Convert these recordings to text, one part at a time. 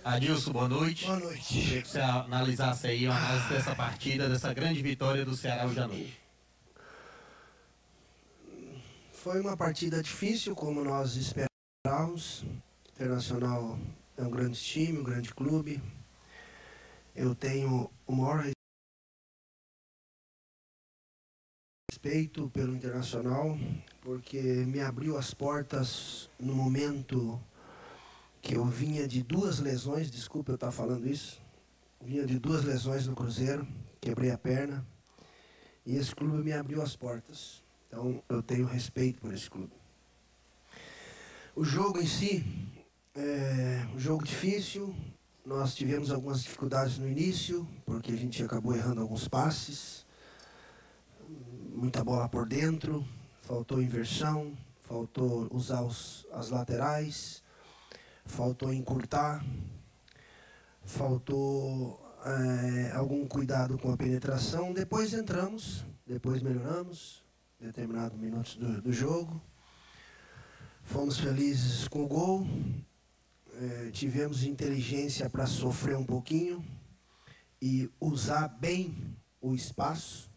Adilson, boa noite. Boa noite. Queria que você analisasse aí uma análise dessa partida, dessa grande vitória do Ceará hoje à noite. Foi uma partida difícil, como nós esperávamos. O Internacional é um grande time, um grande clube. Eu tenho o maior respeito pelo Internacional, porque me abriu as portas no momento que eu vinha de 2 lesões, desculpa eu estar falando isso, vinha de 2 lesões no Cruzeiro, quebrei a perna, e esse clube me abriu as portas. Então eu tenho respeito por esse clube. O jogo em si é um jogo difícil. Nós tivemos algumas dificuldades no início, porque a gente acabou errando alguns passes, muita bola por dentro, faltou inversão, faltou usar as laterais, faltou encurtar, faltou algum cuidado com a penetração. Depois entramos, depois melhoramos, determinados minutos do jogo. Fomos felizes com o gol, tivemos inteligência para sofrer um pouquinho e usar bem o espaço.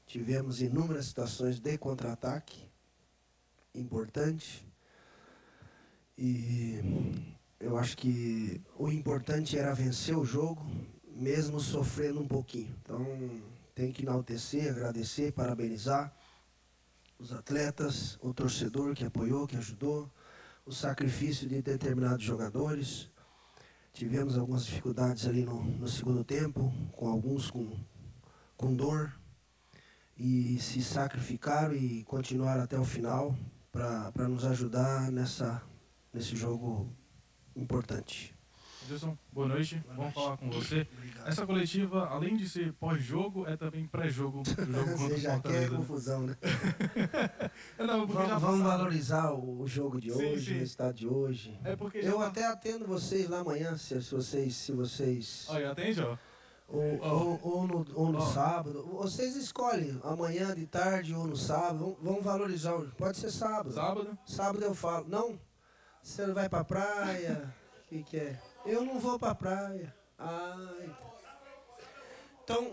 Tivemos inúmeras situações de contra-ataque, importante. E eu acho que o importante era vencer o jogo, mesmo sofrendo um pouquinho. Então, tem que enaltecer, agradecer, parabenizar os atletas, o torcedor que apoiou, que ajudou, o sacrifício de determinados jogadores. Tivemos algumas dificuldades ali no segundo tempo, com alguns com dor, e se sacrificaram e continuaram até o final para nos ajudar nesse jogo importante. Adilson, boa noite. Vamos falar com você. Obrigado. Essa coletiva, além de ser pós-jogo, é também pré-jogo do jogo contra Você o já Fortaleza. quer confusão, né? Não, porque já Vamos passaram. valorizar o jogo de Sim, hoje, sim. o resultado de hoje. É porque Eu já até atendo vocês lá amanhã, se vocês... Olha, atende, ó. Ou no sábado. Vocês escolhem amanhã de tarde ou no sábado. Vamos valorizar. Pode ser sábado. Sábado? Sábado eu falo. Não? Você não vai pra praia? O que é? Eu não vou pra praia.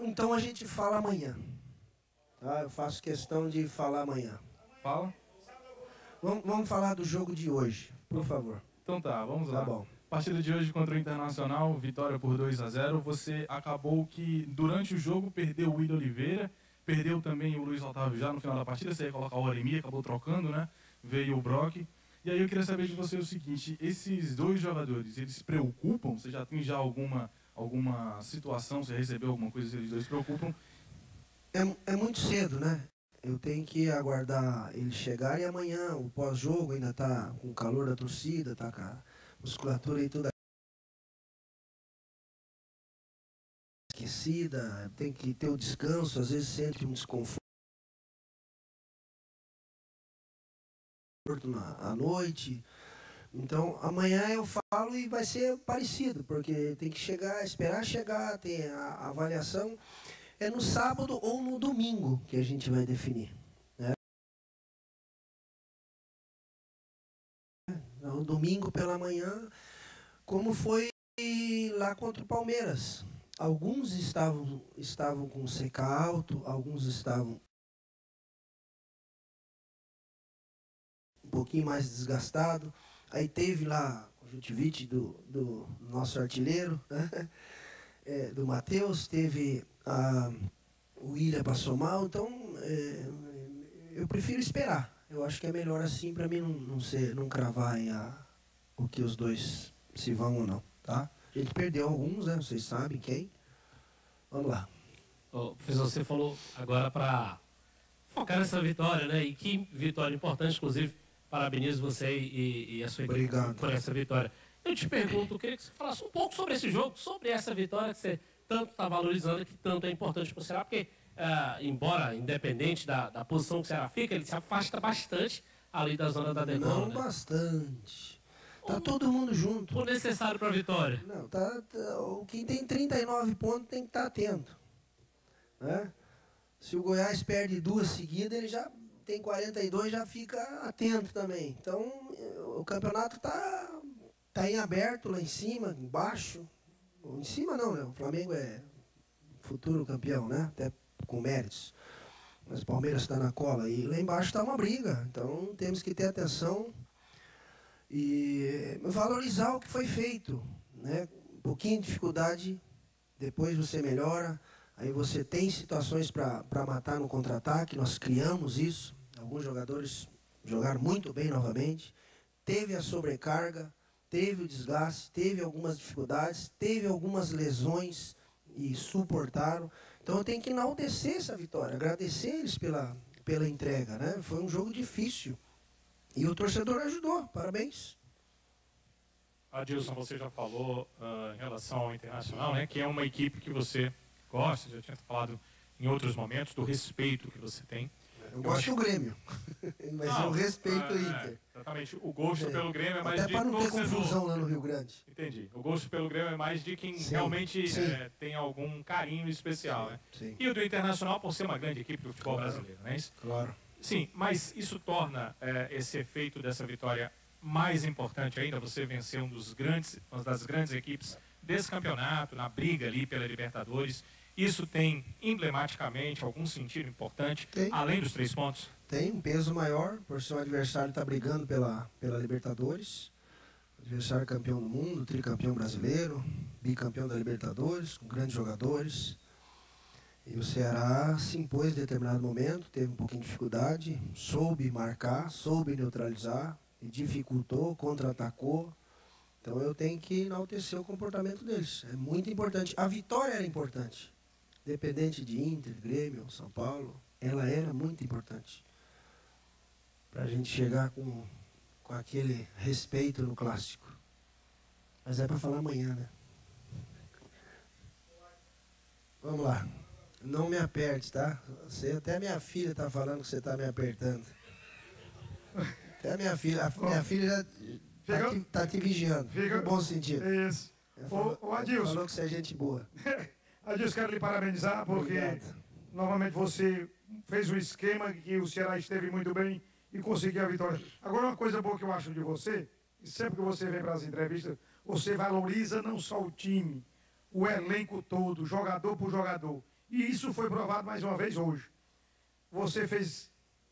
Então a gente fala amanhã. Tá? Eu faço questão de falar amanhã. Fala. Vamos falar do jogo de hoje, por favor. Então tá, vamos lá. Tá bom. Partida de hoje contra o Internacional, vitória por 2-0. Você acabou que durante o jogo perdeu o Willian Oliveira, perdeu também o Luiz Otávio já no final da partida. Você ia colocar o Oremi, acabou trocando, né? Veio o Brock. E aí eu queria saber de você o seguinte: esses dois jogadores, eles se preocupam? Você já tem alguma situação, você recebeu alguma coisa, eles dois se preocupam? É muito cedo, né? Eu tenho que aguardar eles chegarem amanhã. O pós-jogo ainda tá com o calor da torcida, tá com a musculatura e tudo esquecida. Tem que ter o descanso, às vezes sente um desconforto à noite. Então amanhã eu falo e vai ser parecido, porque tem que chegar, esperar chegar, tem a avaliação. É no sábado ou no domingo que a gente vai definir, né? No domingo pela manhã, como foi lá contra o Palmeiras. Alguns estavam com CK alto, alguns estavam um pouquinho mais desgastado. Aí teve lá o conjuntivite do nosso artilheiro, né? Do Matheus, teve o Willian passou mal, então eu prefiro esperar. Eu acho que é melhor assim para mim não cravar aí o que os dois se vão ou não, tá? A gente perdeu alguns, né? Vocês sabem quem. Vamos lá. Professor, você falou agora para focar nessa vitória, né? E que vitória importante, inclusive, parabenizo você e a sua equipe por essa vitória. Eu te pergunto, eu queria que você falasse um pouco sobre esse jogo, sobre essa vitória que você tanto está valorizando, que tanto é importante para o Ceará, porque, embora independente da posição que o Ceará fica, ele se afasta bastante ali da zona da degola. Não, né? Bastante. Tá todo mundo junto. O necessário para a vitória. Não, quem tem 39 pontos tem que estar atento, né? Se o Goiás perde 2 seguidas, ele já tem 42, já fica atento também. Então, o campeonato Está em aberto lá em cima, embaixo. Em cima não, né? O Flamengo é futuro campeão, né? Até com méritos. Mas o Palmeiras está na cola. E lá embaixo está uma briga. Então temos que ter atenção e valorizar o que foi feito, né? Um pouquinho de dificuldade, depois você melhora. Aí você tem situações para matar no contra-ataque. Nós criamos isso. Alguns jogadores jogaram muito bem novamente. Teve a sobrecarga, teve o desgaste, teve algumas dificuldades, teve algumas lesões e suportaram. Então eu tenho que enaltecer essa vitória, agradecer eles pela entrega, né? Foi um jogo difícil e o torcedor ajudou, parabéns. Adilson, você já falou em relação ao Internacional, né, que é uma equipe que você gosta, já tinha falado em outros momentos, do respeito que você tem. Eu gosto do Grêmio, mas eu respeito o Inter. Exatamente, o gosto pelo Grêmio é mais até de para não ter torcedor. confusão lá no Rio Grande. Entendi. O gosto pelo Grêmio é mais de quem realmente tem algum carinho especial, né? Sim. E o do Internacional por ser uma grande equipe do futebol brasileiro, não é isso? Claro. Sim, mas isso torna esse efeito dessa vitória mais importante ainda. Você venceu uma das grandes equipes desse campeonato, na briga ali pela Libertadores. Isso tem emblematicamente algum sentido importante, além dos 3 pontos? Tem um peso maior, por ser um adversário que está brigando pela Libertadores. Adversário campeão do mundo, tricampeão brasileiro, bicampeão da Libertadores, com grandes jogadores. E o Ceará se impôs em determinado momento, teve um pouquinho de dificuldade, soube marcar, soube neutralizar, e dificultou, contra-atacou. Então eu tenho que enaltecer o comportamento deles. É muito importante. A vitória era importante. Independente de Inter, Grêmio, São Paulo, ela era muito importante. Para a gente chegar com aquele respeito no clássico. Mas é para falar amanhã, né? Vamos lá. Não me aperte, tá? Até a minha filha está falando que você está me apertando. Até a minha filha já está te vigiando. No bom sentido. Isso. Ô Adilson. Falou que você é gente boa. Adilson, quero lhe parabenizar porque novamente você fez um esquema que o Ceará esteve muito bem e conseguiu a vitória. Agora, uma coisa boa que eu acho de você, e sempre que você vem para as entrevistas, você valoriza não só o time, o elenco todo, jogador por jogador. E isso foi provado mais uma vez hoje. Você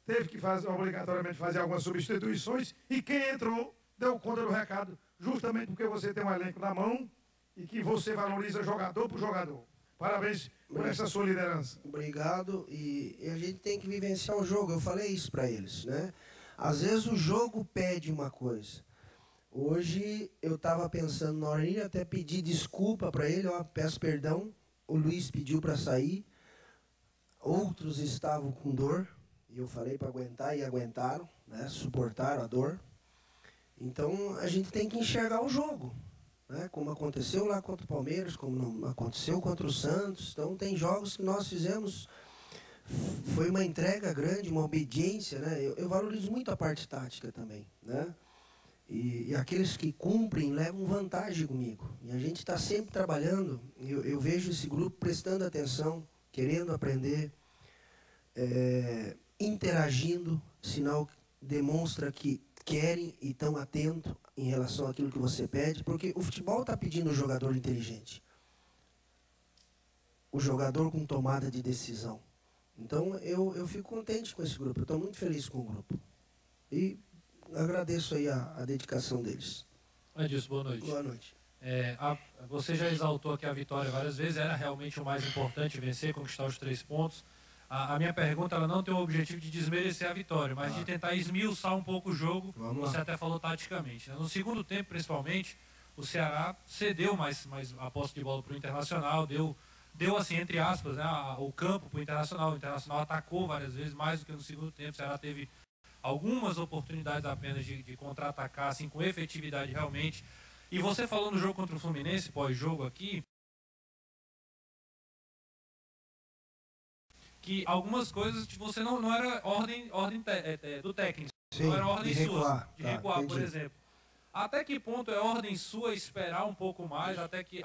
teve que obrigatoriamente fazer algumas substituições e quem entrou deu conta do recado, justamente porque você tem um elenco na mão e que você valoriza jogador por jogador. Parabéns por essa sua liderança. Obrigado. E a gente tem que vivenciar o jogo. Eu falei isso para eles, né? Às vezes o jogo pede uma coisa. Hoje eu estava pensando na hora de até pedir desculpa para ele, peço perdão. O Luiz pediu para sair. Outros estavam com dor. E eu falei para aguentar e aguentaram, né? Suportaram a dor. Então a gente tem que enxergar o jogo. Né, como aconteceu lá contra o Palmeiras, como não aconteceu contra o Santos. Então tem jogos que nós fizemos, foi uma entrega grande, uma obediência, né? Eu valorizo muito a parte tática também, né? E aqueles que cumprem levam vantagem comigo. E a gente está sempre trabalhando, eu vejo esse grupo prestando atenção, querendo aprender, interagindo, sinal que demonstra que querem e estão atentos em relação àquilo que você pede, porque o futebol está pedindo um jogador inteligente. O jogador com tomada de decisão. Então, eu fico contente com esse grupo, eu estou muito feliz com o grupo. E agradeço aí a dedicação deles. Adilson, boa noite. Boa noite. Você já exaltou aqui a vitória várias vezes, era realmente o mais importante, vencer, conquistar os 3 pontos. A minha pergunta ela não tem o objetivo de desmerecer a vitória, mas de tentar esmiuçar um pouco o jogo. Você até falou taticamente. Né? No segundo tempo, principalmente, o Ceará cedeu mais a posse de bola para o Internacional, deu assim, entre aspas, né, o campo para o Internacional. O Internacional atacou várias vezes, mais do que no segundo tempo. O Ceará teve algumas oportunidades apenas de contra-atacar, assim, com efetividade realmente. E você falou no jogo contra o Fluminense, pós-jogo aqui, que algumas coisas de você não era ordem do técnico, Sim, não era ordem sua, de recuar, entendi. por exemplo. Até que ponto é ordem sua esperar um pouco mais, até que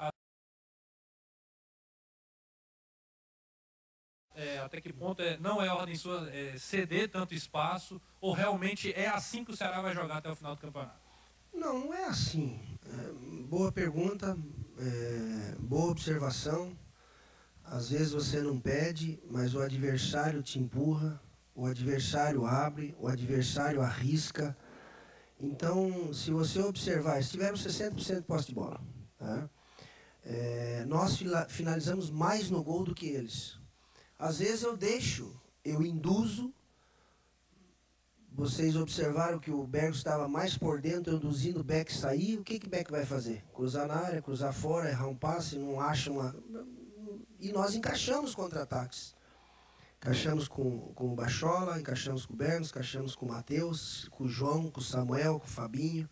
ponto não é ordem sua ceder tanto espaço, ou realmente é assim que o Ceará vai jogar até o final do campeonato? Não é assim. Boa pergunta, boa observação. Às vezes você não pede, mas o adversário te empurra, o adversário abre, o adversário arrisca. Então, se você observar, tivemos 60% de posse de bola. Tá? Nós finalizamos mais no gol do que eles. Às vezes eu induzo. Vocês observaram que o Bergos estava mais por dentro, induzindo o Beck sair. O que o Beck vai fazer? Cruzar na área, cruzar fora, errar um passe, não acha uma... E nós encaixamos contra-ataques. Encaixamos com o Bachola, encaixamos com o Bergos, encaixamos com o Matheus, com o João, com o Samuel, com o Fabinho.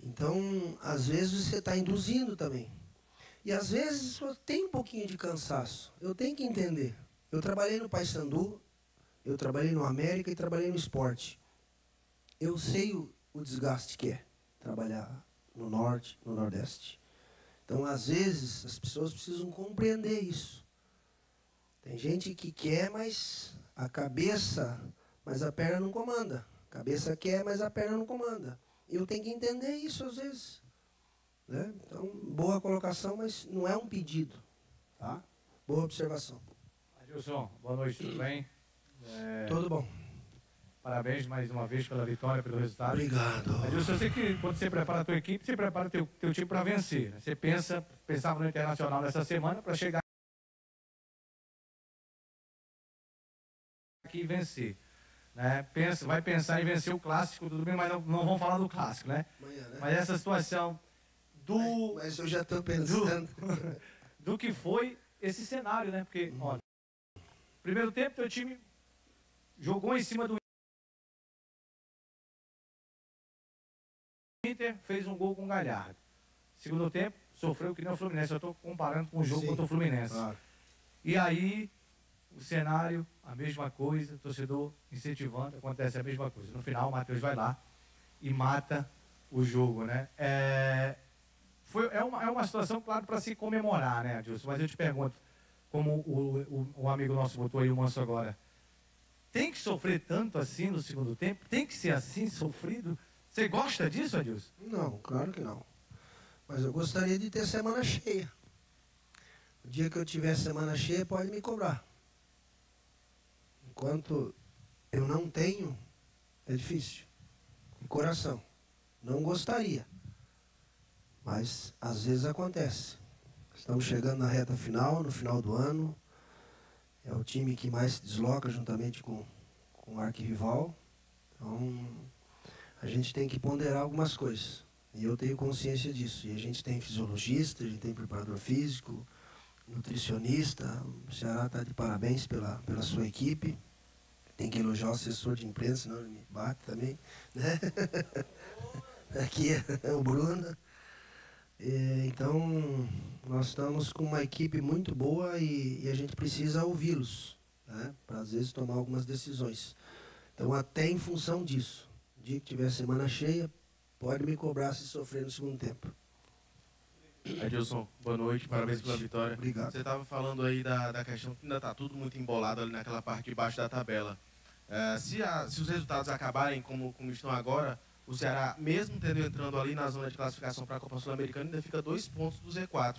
Então, às vezes você está induzindo também. E às vezes tem um pouquinho de cansaço. Eu tenho que entender. Eu trabalhei no Paysandu, eu trabalhei no América e trabalhei no Esporte. Eu sei o desgaste que é trabalhar no Norte, no Nordeste. Então, às vezes, as pessoas precisam compreender isso. Tem gente que quer, mas a cabeça, mas a perna não comanda. A cabeça quer, mas a perna não comanda. Eu tenho que entender isso às vezes. Né? Então, boa colocação, mas não é um pedido. Tá? Boa observação. Adilson, boa noite, tudo bem? Tudo bom. Parabéns mais uma vez pela vitória, pelo resultado. Obrigado. Adilson, eu sei que quando você prepara a tua equipe, você prepara teu time para vencer. Né? Você pensava no Internacional nessa semana para chegar aqui e vencer. Né? Vai pensar em vencer o Clássico do domingo, mas não vamos falar do Clássico, né? Amanhã, né? Mas essa situação Mas eu já estou pensando. Do que foi esse cenário, né? Porque, olha, primeiro tempo, teu time jogou em cima do Inter, fez um gol com o Galhardo. Segundo tempo, sofreu que nem o Fluminense. Eu estou comparando com o jogo contra o Fluminense. Claro. E aí, o cenário, a mesma coisa, o torcedor incentivando, acontece a mesma coisa. No final, o Matheus vai lá e mata o jogo, né? É uma situação, claro, para se comemorar, né, Adilson? Mas eu te pergunto, como o amigo nosso botou aí o Manso agora, tem que sofrer tanto assim no segundo tempo? Tem que ser assim, sofrido? Você gosta disso, Adilson? Não, claro que não. Mas eu gostaria de ter semana cheia. O dia que eu tiver semana cheia, pode me cobrar. Enquanto eu não tenho, é difícil. De coração. Não gostaria. Mas, às vezes, acontece. Estamos chegando na reta final, no final do ano. É o time que mais se desloca juntamente com o arquirrival. Então, a gente tem que ponderar algumas coisas. E eu tenho consciência disso. E a gente tem fisiologista, a gente tem preparador físico, nutricionista. O Ceará está de parabéns pela sua equipe. Tem que elogiar o assessor de imprensa, senão ele me bate também. Né? Aqui é o Bruno. Então, nós estamos com uma equipe muito boa e a gente precisa ouvi-los, né? Para, às vezes, tomar algumas decisões. Então, até em função disso, o dia que tiver semana cheia, pode me cobrar se sofrer no segundo tempo. Adilson, boa noite, parabéns pela vitória. Obrigado. Você estava falando aí da questão que ainda está tudo muito embolado ali naquela parte de baixo da tabela. Se os resultados acabarem como estão agora, o Ceará, mesmo entrando ali na zona de classificação para a Copa Sul-Americana, ainda fica 2 pontos do Z4.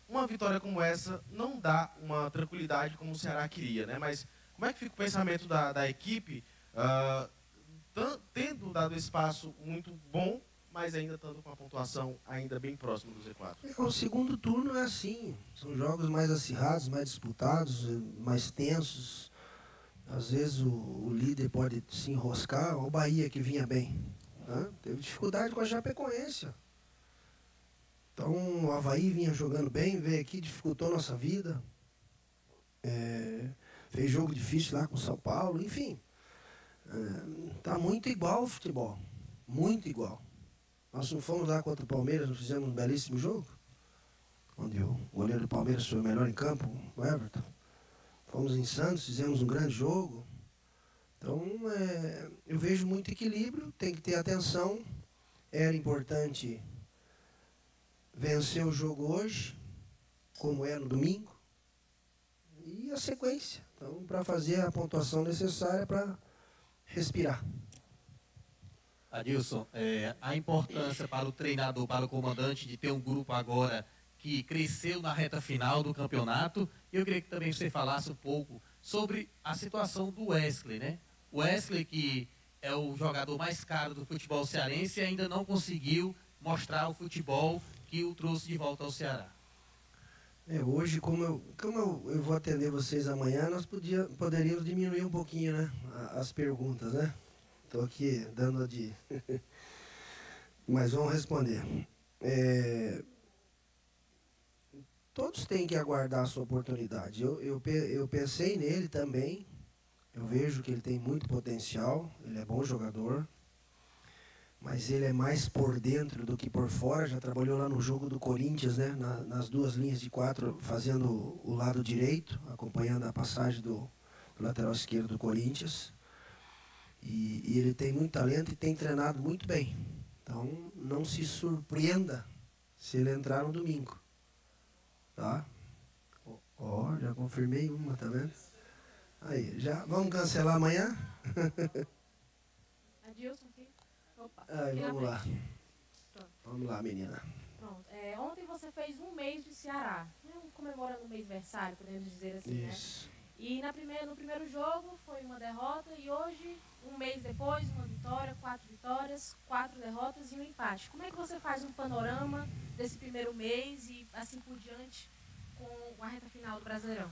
Uma vitória como essa não dá uma tranquilidade como o Ceará queria, né? Mas como é que fica o pensamento da equipe, tendo dado espaço muito bom, mas ainda estando com a pontuação ainda bem próxima do Z4? O segundo turno é assim. São jogos mais acirrados, mais disputados, mais tensos. Às vezes o líder pode se enroscar. O Bahia, que vinha bem, né? Teve dificuldade com a Chapecoense. Então o Avaí vinha jogando bem, veio aqui, dificultou nossa vida. Fez jogo difícil lá com o São Paulo, enfim. Está muito igual o futebol. Muito igual. Nós não fomos lá contra o Palmeiras, não fizemos um belíssimo jogo? Onde o goleiro do Palmeiras foi o melhor em campo, o Everton. Fomos em Santos, fizemos um grande jogo. Então, eu vejo muito equilíbrio, tem que ter atenção. Era importante vencer o jogo hoje, como é no domingo. E a sequência. Então, para fazer a pontuação necessária para respirar. Adilson, a importância para o treinador, para o comandante, de ter um grupo agora que cresceu na reta final do campeonato. Eu queria que também você falasse um pouco sobre a situação do Wesley, né? O Wesley, que é o jogador mais caro do futebol cearense, ainda não conseguiu mostrar o futebol que o trouxe de volta ao Ceará. Hoje, como eu vou atender vocês amanhã, nós poderíamos diminuir um pouquinho, né, as perguntas, né? Estou aqui dando a de... Mas vamos responder. Todos têm que aguardar a sua oportunidade. Eu pensei nele também. Eu vejo que ele tem muito potencial. Ele é bom jogador. Mas ele é mais por dentro do que por fora. Já trabalhou lá no jogo do Corinthians, né? Nas duas linhas de 4, fazendo o lado direito, acompanhando a passagem do lateral esquerdo do Corinthians. E ele tem muito talento e tem treinado muito bem. Então, não se surpreenda se ele entrar no domingo. Tá? Já confirmei uma, tá vendo? Aí, já vamos cancelar amanhã? Adilson aqui. Opa. Aí, vamos lá. Vamos lá, menina. Pronto. Ontem você fez um mês de Ceará, né? Comemorando o mêsversário, podemos dizer assim, Isso. né? E no primeiro jogo foi uma derrota e hoje, um mês depois, uma vitória, 4 vitórias, 4 derrotas e um empate. Como é que você faz um panorama desse primeiro mês e assim por diante com a reta final do Brasileirão?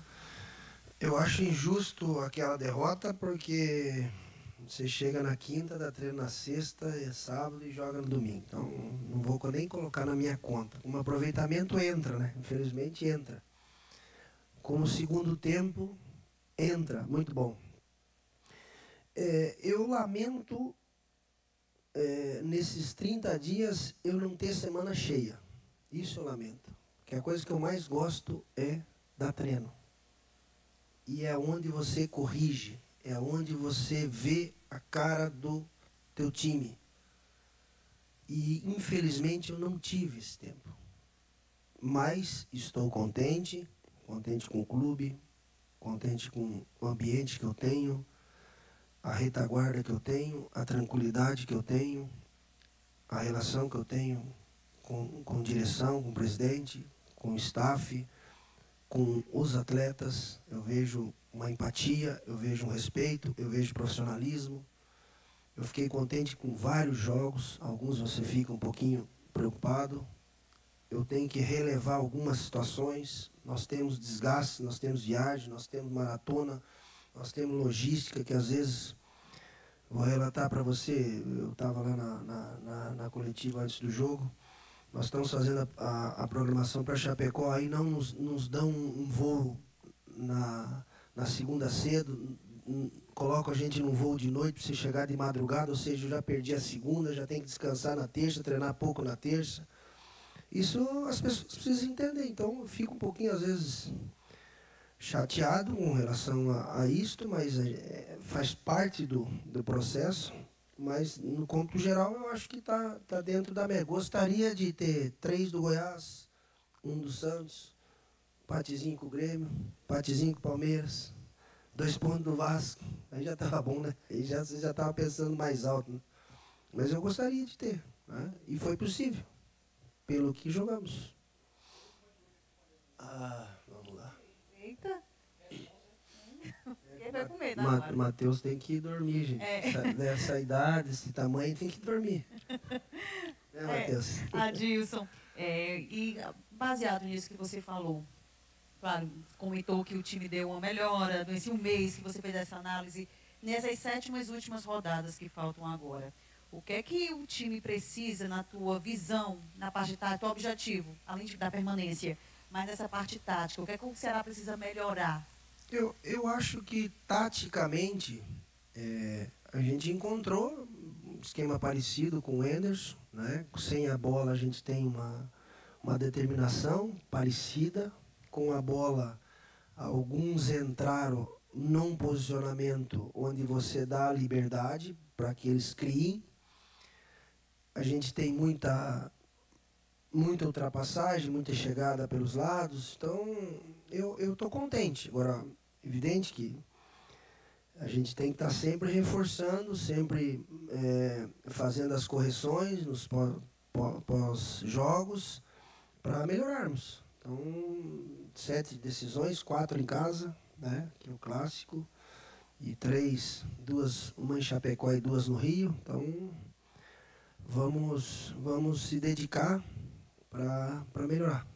Eu acho injusto aquela derrota porque você chega na quinta, dá treino na sexta, sábado e joga no domingo. Então, não vou nem colocar na minha conta. Como aproveitamento entra, né? Infelizmente entra. Como segundo tempo, entra. Muito bom. Eu lamento, nesses 30 dias, eu não ter semana cheia. Isso eu lamento. Porque a coisa que eu mais gosto é dar treino. E é onde você corrige, é onde você vê a cara do teu time. E, infelizmente, eu não tive esse tempo. Mas estou contente com o clube, contente com o ambiente que eu tenho, a retaguarda que eu tenho, a tranquilidade que eu tenho, a relação que eu tenho com direção, com o presidente, com o staff, com os atletas. Eu vejo uma empatia, eu vejo um respeito, eu vejo profissionalismo. Eu fiquei contente com vários jogos, alguns você fica um pouquinho preocupado. Eu tenho que relevar algumas situações. Nós temos desgaste, nós temos viagem, nós temos maratona, nós temos logística, que às vezes, vou relatar para você, eu estava lá na coletiva antes do jogo, nós estamos fazendo a programação para Chapecó, aí não nos dão um voo na segunda cedo, colocam a gente num voo de noite para você chegar de madrugada, ou seja, eu já perdi a segunda, já tenho que descansar na terça, treinar pouco na terça. Isso as pessoas precisam entender, então eu fico um pouquinho, às vezes, chateado com relação a isto, mas faz parte do processo. Mas, no cômputo geral, eu acho que está dentro da média. Gostaria de ter 3 do Goiás, 1 do Santos, empatezinho com o Grêmio, empatezinho com o Palmeiras, 2 pontos do Vasco. Aí já estava bom, né? Aí você já estava pensando mais alto, né? Mas eu gostaria de ter, né? E foi possível, pelo que jogamos. Vamos lá. Eita! Quem vai comer, né? Matheus tem que dormir, gente. Nessa idade, esse tamanho, tem que dormir. Matheus? Adilson, e baseado nisso que você falou, claro, comentou que o time deu uma melhora, nesse um mês que você fez essa análise, nessas 7ª últimas rodadas que faltam agora, o que é que o time precisa, na tua visão, na parte tática, teu objetivo, além da permanência, mas nessa parte tática, o que é que o Ceará precisa melhorar? Eu acho que, taticamente, a gente encontrou um esquema parecido com o Enderson, né? Sem a bola, a gente tem uma determinação parecida. Com a bola, alguns entraram num posicionamento onde você dá a liberdade para que eles criem. A gente tem muita ultrapassagem, muita chegada pelos lados, então eu estou contente. Agora, evidente que A gente tem que estar sempre reforçando, sempre fazendo as correções nos pós-jogos para melhorarmos. Então, 7 decisões, 4 em casa, né, que é o clássico, e 3, uma em Chapecó e 2 no Rio. Então, vamos se dedicar para melhorar.